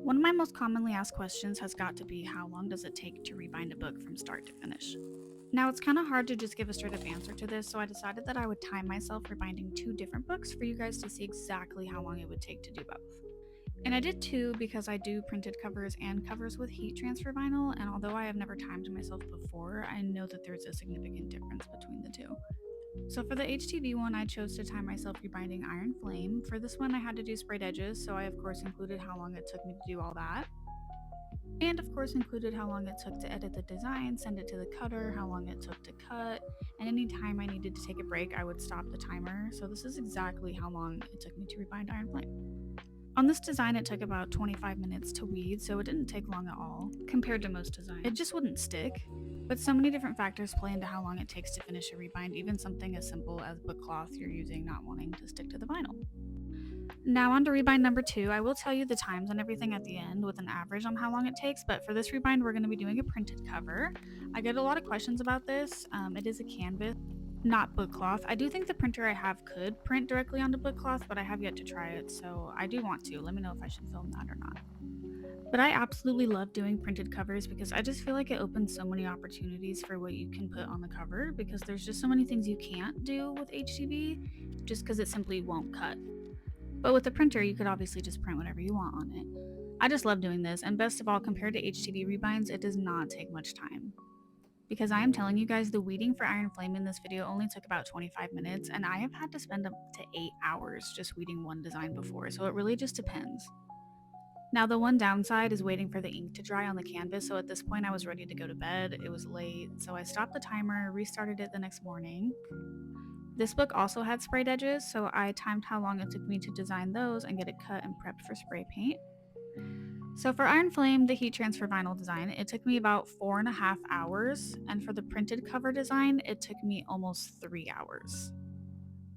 One of my most commonly asked questions has got to be how long does it take to rebind a book from start to finish? Now, it's kind of hard to just give a straight up answer to this, so I decided that I would time myself rebinding two different books for you guys to see exactly how long it would take to do both. And I did two because I do printed covers and covers with heat transfer vinyl, and although I have never timed myself before, I know that there's a significant difference between the two. So for the HTV one, I chose to time myself rebinding Iron Flame. For this one, I had to do sprayed edges, so I of course included how long it took me to do all that. And of course included how long it took to edit the design, send it to the cutter, how long it took to cut, and any time I needed to take a break, I would stop the timer. So this is exactly how long it took me to rebind Iron Flame. On this design, it took about 25 minutes to weed, so it didn't take long at all, compared to most designs. It just wouldn't stick, but so many different factors play into how long it takes to finish a rebind, even something as simple as book cloth you're using not wanting to stick to the vinyl. Now on to rebind number 2. I will tell you the times and everything at the end with an average on how long it takes, but for this rebind we're going to be doing a printed cover. I get a lot of questions about this. It is a canvas, not book cloth. I do think the printer I have could print directly onto book cloth, but I have yet to try it, so I do want to. Let me know if I should film that or not. But I absolutely love doing printed covers because I just feel like it opens so many opportunities for what you can put on the cover, because there's just so many things you can't do with HTV just because it simply won't cut. But with the printer, you could obviously just print whatever you want on it. I just love doing this, and best of all, compared to HTV rebinds, it does not take much time. Because I am telling you guys, the weeding for Iron Flame in this video only took about 25 minutes, and I have had to spend up to 8 hours just weeding one design before, so it really just depends. Now, the one downside is waiting for the ink to dry on the canvas, so at this point I was ready to go to bed. It was late, so I stopped the timer, restarted it the next morning. This book also had sprayed edges, so I timed how long it took me to design those and get it cut and prepped for spray paint. So for Iron Flame, the heat transfer vinyl design, it took me about 4.5 hours, and for the printed cover design, it took me almost 3 hours.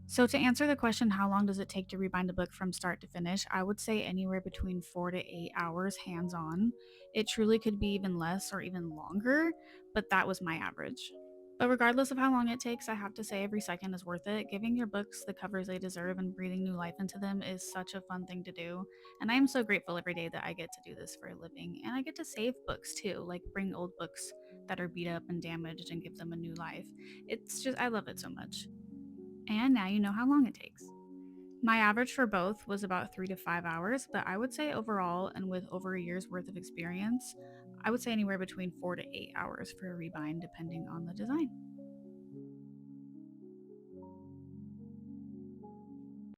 So to answer the question, how long does it take to rebind a book from start to finish, I would say anywhere between 4 to 8 hours hands-on. It truly could be even less or even longer, but that was my average. But regardless of how long it takes, I have to say every second is worth it. Giving your books the covers they deserve and breathing new life into them is such a fun thing to do. And I am so grateful every day that I get to do this for a living. And I get to save books too, like bring old books that are beat up and damaged and give them a new life. It's just, I love it so much. And now you know how long it takes. My average for both was about 3 to 5 hours, but I would say overall, and with over a year's worth of experience, I would say anywhere between 4 to 8 hours for a rebind, depending on the design.